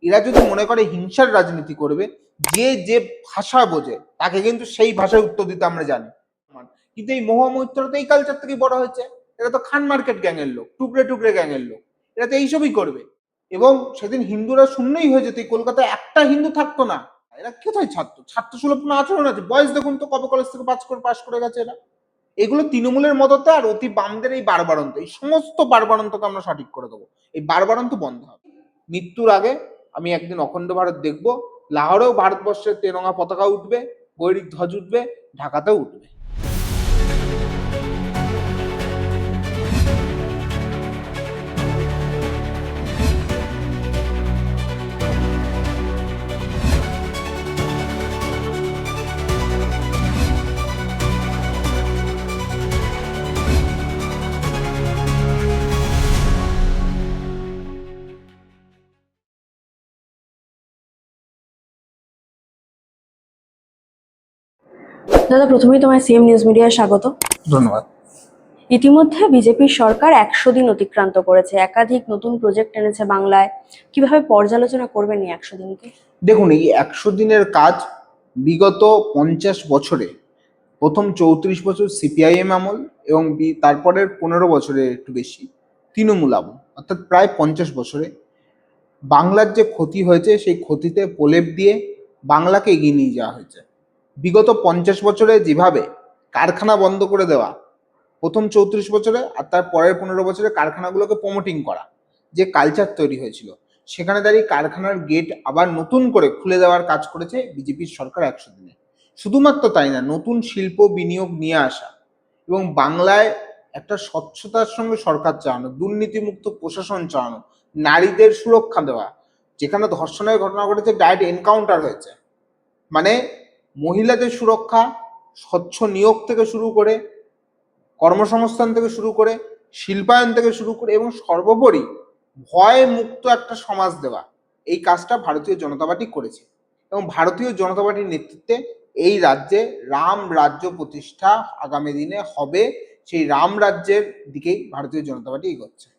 এরা যদি মনে করে হিংসার রাজনীতি করবে, যে যে ভাষা বোঝে তাকে কিন্তু সেই ভাষায় উত্তর দিতে আমরা জানি। কিন্তু এই মহামৈত্র তো এই কালচার থেকেই বড় হয়েছে। এরা তো খান মার্কেট গ্যাংয়ের লোক, টুকরে টুকরে গ্যাংয়ের লোক, এরা তো এইসবই করবে। এবং সেদিন হিন্দুরা শূন্যই হয়ে যেত, কলকাতায় একটা হিন্দু থাকতো না। এরা কোথায় ছাত্র সুলভ কোনো আচরণ আছে? বয়স দেখুন তো, কবে কলেজ থেকে পাস করে গেছে এরা। এগুলো তৃণমূলের মদতে আর অতি বামদের এই বারবারন্ত, এই সমস্ত বারবারন্তকে আমরা সঠিক করে দেবো। এই বারবারন্ত বন্ধ হবে। মৃত্যুর আগে আমি একদিন অখণ্ড ভারত দেখবো। লাহোরেও ভারতবর্ষের তেরঙ্গা পতাকা উঠবে, গৈরিক ধ্বজ উঠবে, ঢাকাতেও উঠবে। দাদা, প্রথমেই তোমায় সিএম নিউজ মিডিয়ায় স্বাগত। ধন্যবাদ। ইতিমধ্যে বিজেপির সরকার 100 দিন অতিক্রান্ত করেছে, একাধিক নতুন প্রজেক্ট এনেছে বাংলায়। কিভাবে পর্যালোচনা করবেন এই 100 দিনকে? দেখুন, এই 100 দিনের কাজ বিগত 50 বছরে, প্রথম 34 বছর সিপিআইএম আমল এবং তারপরের 15 বছরে একটু বেশি তৃণমূল আমল, অর্থাৎ প্রায় 50 বছরে বাংলার যে ক্ষতি হয়েছে সেই ক্ষতিতে প্রলেপ দিয়ে বাংলাকে এগিয়ে নিয়ে যাওয়া হয়েছে। বিগত 50 বছরে যেভাবে কারখানা বন্ধ করে দেওয়া, প্রথম 34 বছরে আর তার পরের 15 বছরে কারখানাগুলোকে প্রমোটিং করা, যে কালচার তৈরি হয়েছিল, সেখানে দাঁড়িয়ে কারখানার গেট আবার নতুন করে খুলে দেওয়ার কাজ করেছে বিজেপির সরকার 100 দিনে। শুধুমাত্র তাই না, নতুন শিল্প বিনিয়োগ নিয়ে আসা এবং বাংলায় একটা স্বচ্ছতার সঙ্গে সরকার চালানো, দুর্নীতিমুক্ত প্রশাসন চালানো, নারীদের সুরক্ষা দেওয়া। যেখানে ধর্ষণের ঘটনা ঘটেছে, ডাইরেক্ট এনকাউন্টার হয়েছে। মানে মহিলাদের সুরক্ষা, স্বচ্ছ নিয়োগ থেকে শুরু করে, কর্মসংস্থান থেকে শুরু করে, শিল্পায়ন থেকে শুরু করে, এবং সর্বোপরি ভয় মুক্ত একটা সমাজ দেওয়া, এই কাজটা ভারতীয় জনতা পার্টি করেছে। এবং ভারতীয় জনতা পার্টির নেতৃত্বে এই রাজ্যে রাম রাজ্য প্রতিষ্ঠা আগামী দিনে হবে। সেই রাম রাজ্যের দিকেই ভারতীয় জনতা পার্টি এগোচ্ছে।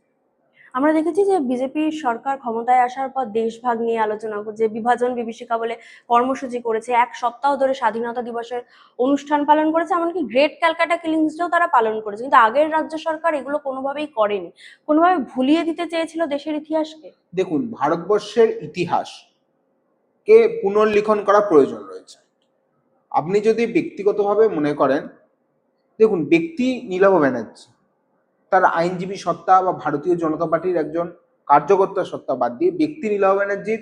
আমরা দেখেছি যে বিজেপি সরকার ক্ষমতায় আসার পর দেশভাগ নিয়ে আলোচনা করছে, বিভাজন বিভীষিকা বলে কর্মসূচি করেছে, 1 সপ্তাহ ধরে স্বাধীনতা দিবসের অনুষ্ঠান পালন করেছে, এমনকি গ্রেট ক্যালকাটা কিলিংস ডেও তারা পালন করেছে। কিন্তু আগের রাজ্য সরকার এগুলো কোনোভাবেই করেনি, কোনোভাবে ভুলিয়ে দিতে চেয়েছিল দেশের ইতিহাসকে। দেখুন, ভারতবর্ষের ইতিহাসকে পুনর্লিখন করা প্রয়োজন রয়েছে। আপনি যদি ব্যক্তিগতভাবে মনে করেন, দেখুন, ব্যক্তি নীলভ ব্যানার্জি তার আইনজীবী সত্তা বা ভারতীয় জনতা পার্টির একজন কার্যকর্তা সত্তা বাদ দিয়ে ব্যক্তি নীলভ ব্যানার্জির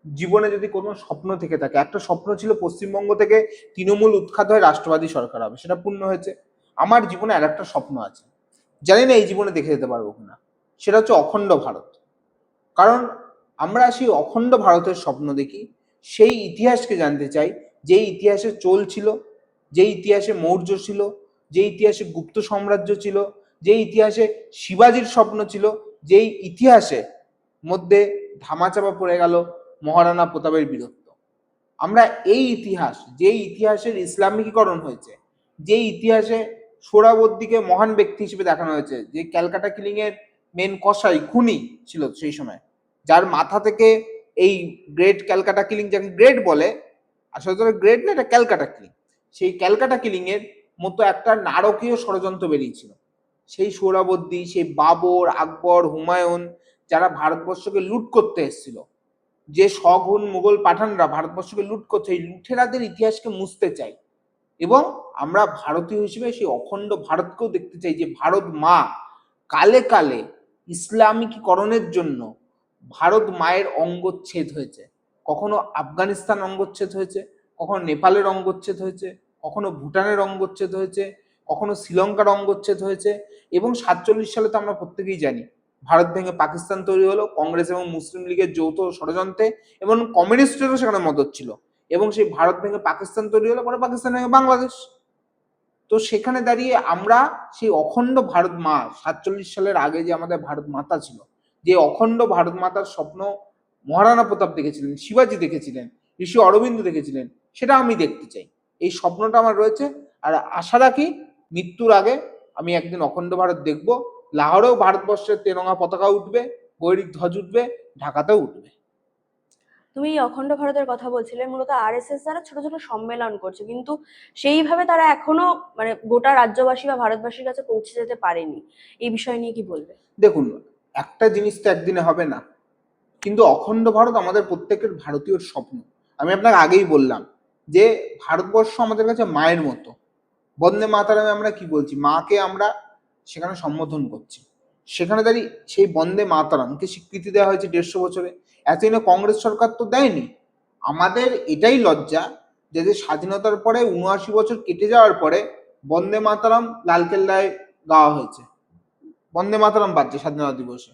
জীবনে যদি কোনো স্বপ্ন থেকে থাকে, একটা স্বপ্ন ছিল পশ্চিমবঙ্গ থেকে তৃণমূল উৎখাত হয়ে রাষ্ট্রবাদী সরকার হবে, সেটা পূর্ণ হয়েছে। আমার জীবনে আর একটা স্বপ্ন আছে, জানি না এই জীবনে দেখে যেতে পারবো কিনা, সেটা হচ্ছে অখণ্ড ভারত। কারণ আমরা সেই অখণ্ড ভারতের স্বপ্ন দেখি, সেই ইতিহাসকে জানতে চাই, যে ইতিহাসে চোল ছিল, যে ইতিহাসে মৌর্য ছিল, যে ইতিহাসে গুপ্ত সাম্রাজ্য ছিল, যে ইতিহাসে শিবাজির স্বপ্ন ছিল, যেই ইতিহাসে মধ্যে ধামাচাপা পড়ে গেল মহারানা প্রতাপের বীরত্ব। আমরা এই ইতিহাস, যে ইতিহাসের ইসলামিকীকরণ হয়েছে, যে ইতিহাসে সোহরাওয়ার্দীকে মহান ব্যক্তি হিসেবে দেখানো হয়েছে, যে ক্যালকাটা কিলিং এর মেন কসাই খুনি ছিল সেই সময়, যার মাথা থেকে এই গ্রেট ক্যালকাটা কিলিং, যাকে গ্রেট বলে, আসলে তো গ্রেট না, এটা ক্যালকাটা কিলিং, সেই ক্যালকাটা কিলিং এর মতো একটা নারকীয় ষড়যন্ত্র বেরিয়েছিল। সেই সোহরাওয়ার্দী, সেই বাবর, আকবর, হুমায়ুন, যারা ভারতবর্ষকে লুট করতে এসেছিল, যে শগুন মুঘল পাঠানরা ভারতবর্ষকে লুট করছে, এই লুঠেরাদের ইতিহাসকে মুছতে চাই। এবং আমরা ভারতীয় হিসেবে সেই অখণ্ড ভারতকেও দেখতে চাই, যে ভারত মা কালে কালে ইসলামিকীকরণের জন্য ভারত মায়ের অঙ্গচ্ছেদ হয়েছে। কখনো আফগানিস্তান অঙ্গচ্ছেদ হয়েছে, কখনো নেপালের অঙ্গচ্ছেদ হয়েছে, কখনো ভুটানের অঙ্গচ্ছেদ হয়েছে, কখনো শ্রীলঙ্কার অঙ্গচ্ছেদ হয়েছে। এবং 47 সালে তো আমরা প্রত্যেকেই জানি ভারত ভেঙে পাকিস্তান তৈরি হলো, কংগ্রেস এবং মুসলিম লীগের যৌথ ষড়যন্ত্রে, এবং কমিউনিস্টেরও সেখানে মদত ছিল। এবং সেই ভারত ভেঙে পাকিস্তান তৈরি হলো, পরে পাকিস্তান ভেঙে বাংলাদেশ। তো সেখানে দাঁড়িয়ে আমরা সেই অখণ্ড ভারত মা, 47 সালের আগে যে আমাদের ভারত মাতা ছিল, যে অখণ্ড ভারত মাতার স্বপ্ন মহারানা প্রতাপ দেখেছিলেন, শিবাজি দেখেছিলেন, ঋষি অরবিন্দ দেখেছিলেন, সেটা আমি দেখতে চাই। এই স্বপ্নটা আমার রয়েছে। আর আশা রাখি মৃত্যুর আগে আমি একদিন অখণ্ড ভারত দেখব। লাহোরেও ভারতবর্ষের তেরঙ্গা পতাকা উঠবে, গৈরিক ধ্বজ উঠবে, ঢাকাতেও উঠবে। তুমি এই অখণ্ড ভারতের কথা বলছিলে, মূলত আরএসএস দ্বারা ছোট ছোট সম্মেলন করছে, কিন্তু সেইভাবে তারা এখনো মানে গোটা রাজ্যবাসী বা ভারতবাসীর কাছে পৌঁছে যেতে পারেনি। এই বিষয় নিয়ে কি বলবে? দেখুন, একটা জিনিস তো একদিনে হবে না, কিন্তু অখণ্ড ভারত আমাদের প্রত্যেকের ভারতীয় স্বপ্ন। আমি আপনাকে আগেই বললাম যে ভারতবর্ষ আমাদের কাছে মায়ের মতো। বন্দে মাতারামে আমরা কি বলছি, মাকে আমরা সেখানে সম্বোধন করছি। সেখানে দাঁড়িয়ে সেই বন্দে মাতারামকে স্বীকৃতি দেওয়া হয়েছে 150 বছরে। এতদিনে কংগ্রেস সরকার তো দেয়নি। আমাদের এটাই লজ্জা যে স্বাধীনতার পরে 79 বছর কেটে যাওয়ার পরে বন্দে মাতারাম লালকেল্লায় গাওয়া হয়েছে, বন্দে মাতারাম বাজছে স্বাধীনতা দিবসে।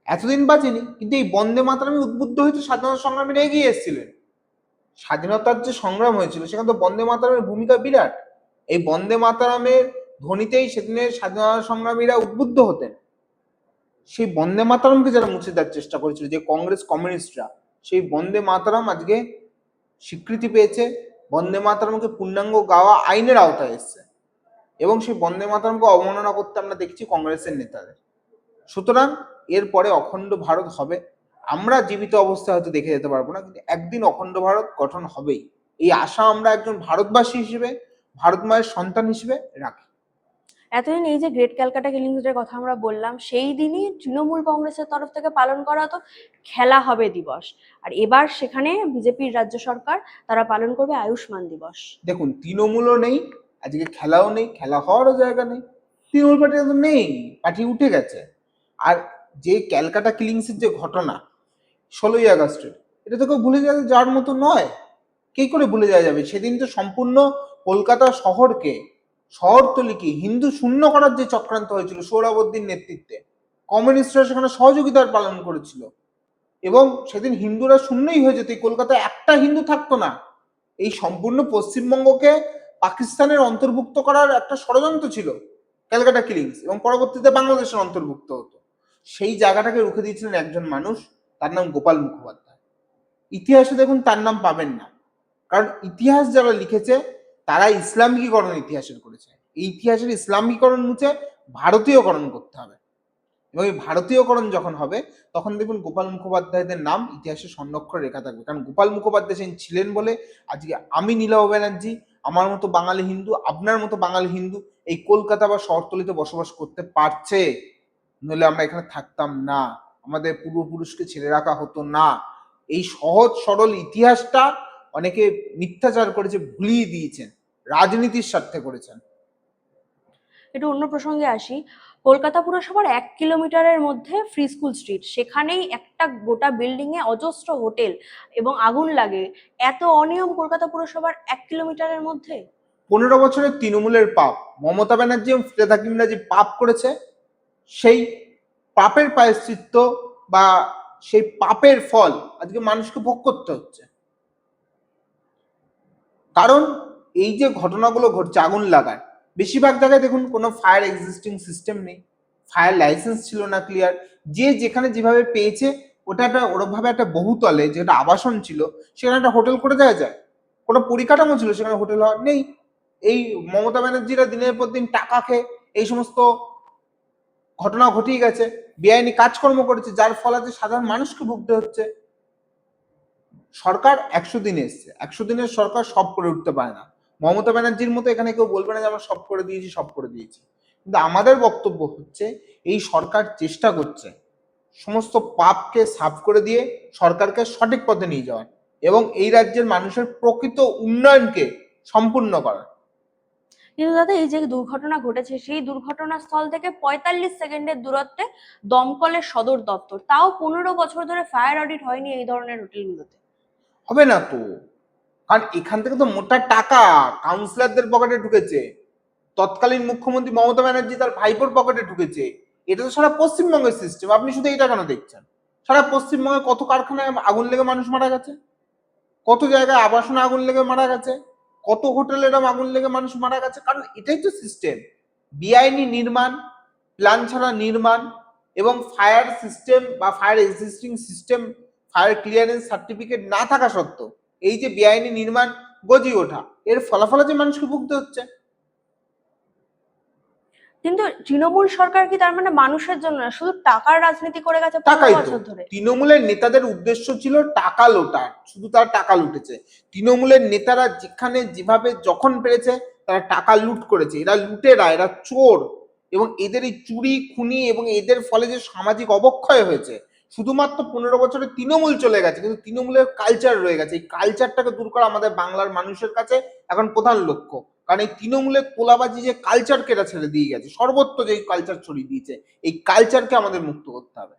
এতদিন বাজেনি, কিন্তু এই বন্দে মাতারামে উদ্বুদ্ধ হয়েছে স্বাধীনতা সংগ্রামীরা এগিয়ে এসেছিলেন। স্বাধীনতার যে সংগ্রাম হয়েছিল সেখানে তো বন্দে মাতারামের ভূমিকা বিরাট। এই বন্দে মাতারামের ধ্বনিতেই সেদিনের স্বাধীনতা সংগ্রামীরা উদ্বুদ্ধ হতেন। সেই বন্দে মাতারামকে যারা মুছে দেওয়ার চেষ্টা করেছিল, যে কংগ্রেস কমিউনিস্টরা, সেই বন্দে মাতারাম আজকে স্বীকৃতি পেয়েছে। বন্দে মাতারামকে পূর্ণাঙ্গ গাওয়া আইনের আওতায় এসছে, এবং সেই বন্দে মাতারামকে অবমাননা করতে আমরা দেখছি কংগ্রেসের নেতাদের। সুতরাং এরপরে অখণ্ড ভারত হবে। আমরা জীবিত অবস্থায় হয়তো দেখে যেতে পারবো না, কিন্তু একদিন অখণ্ড ভারত গঠন হবেই। এই আশা আমরা একজন ভারতবাসী হিসেবে, ভারত মায়ের সন্তান হিসেবে রাখি। এতদিন এই যে গ্রেট ক্যালকাটা কিলিংসের কথা আমরা বললাম, সেই দিনই তৃণমূল কংগ্রেসের তরফ থেকে পালন করা হতো খেলা হবে দিবস, আর এবার সেখানে বিজেপির রাজ্য সরকার তারা পালন করবে আয়ুষ্মান দিবস। দেখুন, তৃণমূলও নেই আজকে, খেলাও নেই, খেলা হওয়ারও জায়গা নেই। তৃণমূল পার্টি তো নেই, পার্টি উঠে গেছে। আর যে ক্যালকাটা কিলিংসের যে ঘটনা 16ই আগস্টের, এটা তো কেউ ভুলে যাওয়ার মতো নয়। কি করে ভুলে যাওয়া যাবে? সেদিন তো সম্পূর্ণ কলকাতা শহরকে, শহরতলিকে হিন্দু শূন্য করার যে চক্রান্ত হয়েছিল সোহরাবুদ্দিন নেতৃত্বে, কমিউনিস্টরা সেখানে সহযোগিতার পালন করেছিল, এবং সেদিন হিন্দুরা শূন্যই হয়ে যেত। এই কলকাতায় একটা হিন্দু থাকতো না। এই সম্পূর্ণ পশ্চিমবঙ্গকে পাকিস্তানের অন্তর্ভুক্ত করার একটা ষড়যন্ত্র ছিল ক্যালকাটা কিলিংস, এবং পরবর্তীতে বাংলাদেশের অন্তর্ভুক্ত হতো। সেই জায়গাটাকে রুখে দিয়েছিলেন একজন মানুষ, তার নাম গোপাল মুখোপাধ্যায়। ইতিহাসে দেখুন তার নাম পাবেন না, কারণ ইতিহাস যারা লিখেছে তারা ইসলামিকীকরণ ইতিহাসের করেছে। এই ইতিহাসের ইসলামিকীকরণ মুছে ভারতীয়করণ করতে হবে, এবং এই ভারতীয়করণ যখন হবে তখন দেখুন গোপাল মুখোপাধ্যায়দের নাম ইতিহাসে স্বর্ণাক্ষরে লেখা থাকবে। কারণ গোপাল মুখোপাধ্যায় সেদিন ছিলেন বলে আজকে আমি নীলাভ ব্যানার্জি, আমার মতো বাঙালি হিন্দু, আপনার মতো বাঙালি হিন্দু এই কলকাতা বা শহরতলিতে বসবাস করতে পারছে। নইলে আমরা এখানে থাকতাম না, আমাদের পূর্বপুরুষকে ছেড়ে রাখা হতো না। এই সহজ সরল ইতিহাসটা অনেকে মিথ্যাচার করেছে, ভুলিয়ে দিয়েছেন, রাজনীতির স্বার্থে করেছেন। একটু অন্য প্রসঙ্গে আসি। কলকাতা পুরসভার 1 কিলোমিটারের মধ্যে ফ্রি স্কুল স্ট্রিট, সেখানেই একটা গোটা বিল্ডিং এ অজস্র হোটেল এবং আগুন লাগে। এত অনিয়ম কলকাতা পুরসভার 1 কিলোমিটারের মধ্যে। 15 বছরের তৃণমূলের পাপ, মমতা ব্যানার্জি এবং ফিরহাদ হাকিমরা যে পাপ করেছে, সেই পাপের প্রায়শ্চিত্ত বা সেই পাপের ফল আজকে মানুষকে ভোগ করতে হচ্ছে। কারণ এই যে ঘটনাগুলো ঘটছে আগুন লাগার, বেশিরভাগ জায়গায় দেখুন কোনো ফায়ার এক্সিস্টিং সিস্টেম নেই, ফায়ার লাইসেন্স ছিল না ক্লিয়ার। যে যেখানে যেভাবে পেয়েছে, ওটা একটা ওরকমভাবে একটা বহুতলে যেটা আবাসন ছিল সেখানে একটা হোটেল করে দেওয়া যায়। কোনো পরিকাঠামো ছিল সেখানে হোটেল হওয়ার নেই। এই মমতা ব্যানার্জিরা দিনের পর দিন টাকা খেয়ে এই সমস্ত ঘটনা ঘটিয়ে গেছে, বেআইনি কাজকর্ম করেছে, যার ফলে সাধারণ মানুষকে ভুগতে হচ্ছে। সরকার 100 দিন এসছে, 100 দিনের সরকার সব করে উঠতে পারে না। মমতা ব্যানার্জির মতো এখানে কেউ বলবে না যে আমরা সব করে দিয়েছি, সব করে দিয়েছি। কিন্তু আমাদের বক্তব্য হচ্ছে এই সরকার চেষ্টা করছে সমস্ত পাপকে সাফ করে দিয়ে সরকারকে সঠিক পথে নিয়ে যাওয়ার, এবং এই রাজ্যের মানুষের প্রকৃত উন্নয়নকে সম্পূর্ণ করার। কিন্তু দাদা, এই যে দুর্ঘটনা ঘটেছে, সেই দুর্ঘটনাস্থল থেকে 45 সেকেন্ডের দূরত্বে দমকলের সদর দপ্তর, তাও 15 বছর ধরে ফায়ার অডিট হয়নি এই ধরনের হোটেলগুলোতে। হবে না তো, কারণ এখান থেকে তো মোটা টাকা কাউন্সিলরদের পকেটে ঢুকেছে, তৎকালীন মুখ্যমন্ত্রী মমতা ব্যানার্জি তার ভাইপোর পকেটে ঢুকেছে। এটা তো সারা পশ্চিমবঙ্গের সিস্টেম, আপনি শুধু এইটা কেন দেখছেন? সারা পশ্চিমবঙ্গে কত কারখানায় আগুন লেগে মানুষ মারা গেছে, কত জায়গায় আবাসনে আগুন লেগে মারা গেছে, কত হোটেলে এরকম আগুন লেগে মানুষ মারা গেছে। কারণ এটাই তো সিস্টেম, বেআইনি নির্মাণ, প্ল্যান ছাড়া নির্মাণ, এবং ফায়ার সিস্টেম বা fire existing system, fire clearance certificate না থাকা সত্ত্বেও এই যে বেআইনি নির্মাণ গজিয়ে ওঠা, এর ফলাফলে যে মানুষকে ভুগতে হচ্ছে। কিন্তু তৃণমূল সরকার কি তার মানে মানুষের জন্য না, শুধু টাকার রাজনীতি করে গেছে 15 টাকাই তো, বছর ধরে? তৃণমূলের নেতাদের উদ্দেশ্য ছিল টাকা লোটার, শুধু তারা টাকা লুটেছে। তৃণমূলের নেতারা যেখানে যেভাবে যখন পেরেছে তারা টাকা লুট করেছে। এরা লুটেরা, এরা চোর, এবং এদের এই চুরি খুনি এবং এদের ফলে যে সামাজিক অবক্ষয় হয়েছে, শুধুমাত্র 15 বছরে তৃণমূল চলে গেছে কিন্তু তৃণমূলের কালচার রয়ে গেছে। এই কালচারটাকে দূর করা আমাদের বাংলার মানুষের কাছে এখন প্রধান লক্ষ্য। কারণ এই তৃণমূলের কোলাবাজি যে কালচারকে এরা ছেড়ে দিয়ে গেছে, সর্বত্র যে কালচার ছড়িয়ে দিয়েছে, এই কালচারকে আমাদের মুক্ত করতে হবে।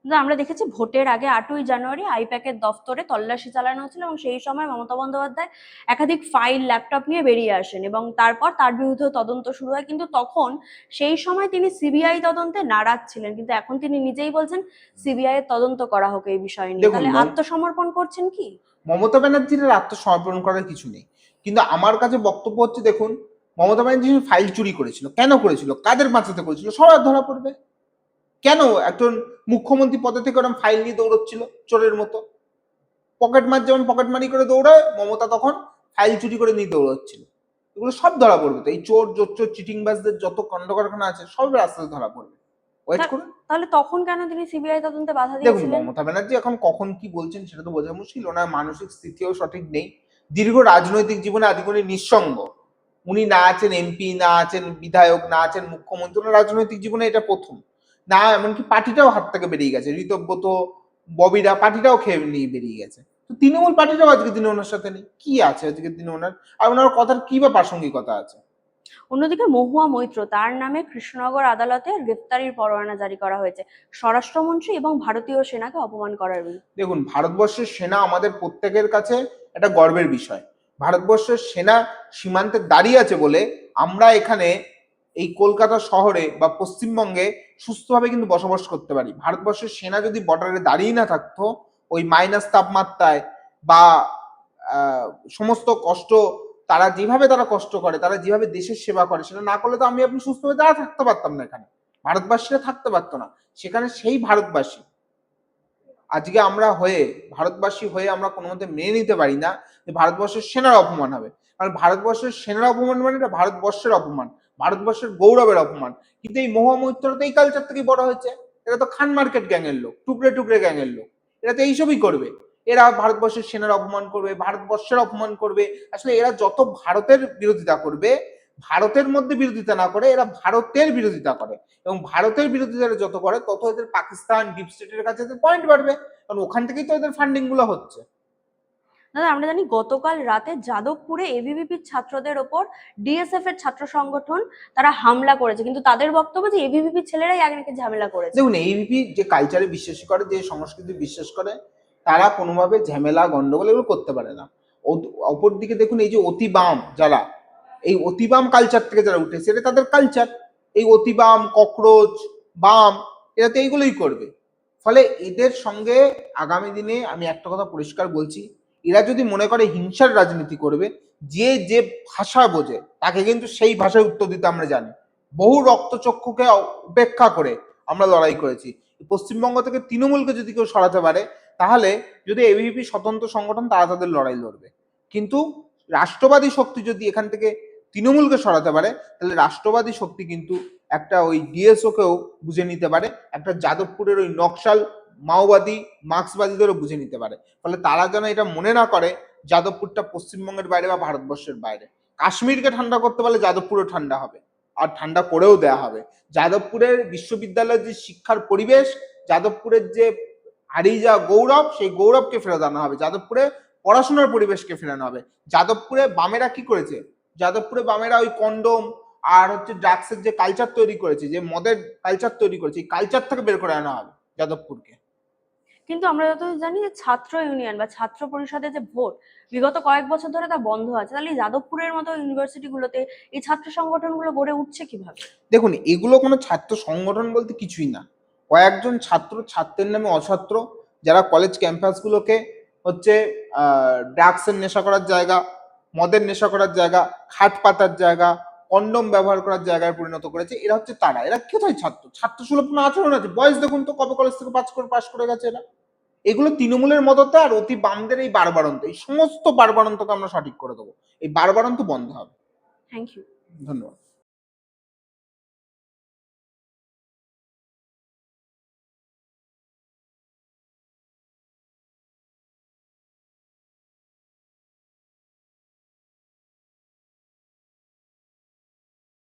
না, আমরা দেখেছি ভোটের আগে 8ই জানুয়ারি আইপ্যাকের দফতরে তল্লাশি চালানো হচ্ছিল এবং সেই সময় মমতা বন্দ্যোপাধ্যায় একাধিক ফাইল ল্যাপটপ নিয়ে বেরিয়ে আসেন এবং তারপর তার বিরুদ্ধে তদন্ত শুরু হয়। কিন্তু তখন সেই সময় তিনি সিবিআই তদন্তে নারাজ ছিলেন, কিন্তু এখন তিনি নিজেই বলছেন সিবিআই এর তদন্ত করা হোক এই বিষয় নিয়ে। দেখুন, তাহলে আত্মসমর্পণ করছেন কি? মমতা ব্যানার্জির আত্মসমর্পণ করার কিছু নেই, কিন্তু আমার কাছে বক্তব্য হচ্ছে, দেখুন, মমতা ব্যানার্জি ফাইল চুরি করেছিল, কেন করেছিল, কাদের বাঁচাতে করেছিল, সবার ধরা পড়বে। কেন একজন মুখ্যমন্ত্রী পদে থেকে ওরকম ফাইল নিয়ে দৌড়চ্ছিল চোরের মতো? পকেট মার যেমন পকেট মারি করে দৌড়ায়, মমতা তখন ফাইল চুরি করে নিয়ে দৌড়চ্ছিল। এগুলো সব ধরা পড়বে তো, এই চোর জোচ্চোর চিটিংবাজদের যত কাণ্ড কারখানা আছে সব রাস্তায় ধরা পড়বে, ওয়েট করুন। তাহলে তখন কেন তিনি সিবিআই তদন্তে বাধা দেখুন, দিয়েছিলেন? মমতা ব্যানার্জি এখন কখন কি বলছেন সেটা তো বোঝা মুশকিল, ওনার মানসিক স্থিতিও সঠিক নেই। দীর্ঘ রাজনৈতিক জীবনে আজীবন উনি নিঃসঙ্গ। উনি না আছেন এমপি, না আছেন বিধায়ক, না আছেন মুখ্যমন্ত্রী, ওনার রাজনৈতিক জীবনে এটা প্রথম। না, এমনকি পার্টিটাও হাত থেকে বেরিয়ে গেছে, ঋতব্রত ববিরা পার্টিটাও খেয়ে নিয়ে বেরিয়ে গেছে। তো তৃণমূল পার্টিটাও আজকের দিনে ওনার সাথে নেই, কি আছে আজকের দিনে ওনার? আর ওনার কথার কি বা প্রাসঙ্গিকতা আছে? অন্যদিকে মহুয়া মৈত্র, তার নামে কৃষ্ণনগর আদালতে গ্রেফতারির পরোয়ানা জারি করা হয়েছে স্বরাষ্ট্রমন্ত্রী এবং ভারতীয় সেনাকে অপমান করার বিরুদ্ধে। দেখুন, ভারতবর্ষের সেনা আমাদের প্রত্যেকের কাছে একটা গর্বের বিষয়। ভারতবর্ষের সেনা সীমান্তে দাঁড়িয়ে আছে বলে আমরা এখানে এই কলকাতা শহরে বা পশ্চিমবঙ্গে সুস্থভাবে কিন্তু বসবাস করতে পারি। ভারতবর্ষের সেনা যদি বর্ডারে দাঁড়িয়ে না থাকতো, ওই মাইনাস তাপমাত্রায় বা আহ, সমস্ত কষ্ট, তারা কষ্ট করে, তারা যেভাবে দেশের সেবা করে, সেটা না করলে তো আমি আপনি সুস্থভাবে দাঁড়া থাকতে পারতাম না এখানে, ভারতবাসীরা থাকতে পারতো না সেখানে। সেই ভারতবাসী আজকে আমরা হয়ে, ভারতবাসী হয়ে আমরা কোনো মতে মেনে নিতে পারি না যে ভারতবর্ষের সেনার অপমান হবে। কারণ ভারতবর্ষের সেনার অপমান মানে এটা ভারতবর্ষের অপমান, ভারতবর্ষের গৌরবের অপমান। কিন্তু এই মহুয়া মৈত্র তো এই কালচার থেকেই বড় হয়েছে। এরা তো খান মার্কেট গ্যাংয়ের লোক, টুকরে টুকরে গ্যাংয়ের লোক, এরা তো এইসবই করবে। এরা ভারতবর্ষের সেনার অপমান করবে, ভারতবর্ষের অপমান করবে। আসলে এরা যত ভারতের বিরোধিতা করবে, ভারতের মধ্যে বিরোধিতা না করে এরা ভারতের বিরোধিতা করে, এবং ভারতের বিরোধিতা যত করে তত এদের পাকিস্তান ডিপ স্টেটের কাছে পয়েন্ট বাড়বে, কারণ ওখান থেকেই তো এদের ফান্ডিং গুলো হচ্ছে। দাদা, আমরা জানি গতকাল রাতে যাদবপুরে এবিভিপির ছাত্রদের ওপর ডিএসএফ এর ছাত্র সংগঠন তারা হামলা করেছে, কিন্তু তাদের বক্তব্য যে এবিভিপির ছেলেরাই আগে নাকি ঝামেলা করেছে। দেখুন, এইভিপি যে কালচারে বিশ্বাস করে, যে সংস্কৃতি বিশ্বাস করে, তারা কোনোভাবে ঝামেলা গন্ডগোল এগুলো করতে পারে না। অপরদিকে দেখুন, এই যে অতি বাম যারা, এই অতি বাম কালচার থেকে যারা উঠেছে, এটা তাদের কালচার। এই অতি বাম, ককরোচ, বাম, এরা তো এইগুলোই করবে। ফলে এদের সঙ্গে আগামী দিনে আমি একটা কথা পরিষ্কার বলছি, এরা যদি মনে করে হিংসার রাজনীতি করবে, যে যে ভাষা বোঝে তাকে কিন্তু সেই ভাষায় উত্তর দিতে আমরা জানি। বহু রক্তচক্ষুকে উপেক্ষা করে আমরা লড়াই করেছি। পশ্চিমবঙ্গ থেকে তৃণমূলকে যদি কেউ সরাতে পারে, তাহলে যদি এবিভিপি স্বতন্ত্র সংগঠন, তারা তাদের লড়াই লড়বে। কিন্তু রাষ্ট্রবাদী শক্তি যদি এখান থেকে তৃণমূলকে সরাতে পারে, তাহলে রাষ্ট্রবাদী শক্তি কিন্তু একটা ওই ডিএসও কেও বুঝে নিতে পারে, একটা যাদবপুরের ওই নকশাল মাওবাদী মার্ক্সবাদীদেরও বুঝে নিতে পারে। ফলে তারা যেন এটা মনে না করে যাদবপুরটা পশ্চিমবঙ্গের বাইরে বা ভারতবর্ষের বাইরে। কাশ্মীরকে ঠান্ডা করতে পারলে যাদবপুরও ঠান্ডা হবে, আর ঠান্ডা করেও দেয়া হবে। যাদবপুরের বিশ্ববিদ্যালয়ের যে শিক্ষার পরিবেশ, যাদবপুরের যে হারিয়ে যাওয়া গৌরব, সেই গৌরবকে ফেরত আনা হবে। যাদবপুরে পড়াশোনার পরিবেশকে ফেরানো হবে। যাদবপুরে বামেরা কি করেছে? যাদবপুরে বামেরা ওই কন্ডোম আর হচ্ছে ড্রাগসের যে কালচার তৈরি করেছে, যে মদের কালচার তৈরি করেছে, এই কালচার থেকে বের করে আনা হবে যাদবপুরকে। কিন্তু আমরা যতদূর জানি যে ছাত্র ইউনিয়ন বা ছাত্র পরিষদের যে ভোট বিগত কয়েক বছর ধরে তা বন্ধ আছে, তাহলে এই যাদবপুরের মতো ইউনিভার্সিটি গুলোতে এই ছাত্র সংগঠনগুলো গড়ে উঠছে কিভাবে? দেখুন, এগুলো কোনো ছাত্র সংগঠন বলতে কিছুই না। কয়েকজন ছাত্র, ছাত্রের নামে অছাত্র, যারা কলেজ ক্যাম্পাসগুলোকে হচ্ছে ড্রাগসের নেশা করার জায়গা, মদের নেশা করার জায়গা, খাট পাতার জায়গা, কন্ডম ব্যবহার করার জায়গায় পরিণত করেছে। এরা হচ্ছে তারা। এরা কোথায় ছাত্র? ছাত্র সুলভ কোনো আচরণ আছে? বয়স দেখুন তো, কবে কলেজ থেকে পাস করে গেছে এরা। এগুলো তৃণমূলের মদতে আর অতি বামদের এই বারবারন্ত, এই সমস্ত বারবারন্তকে আমরা সঠিক করে দেবো। এই বারবারন্ত বন্ধ হবে। Thank you. ধন্যবাদ।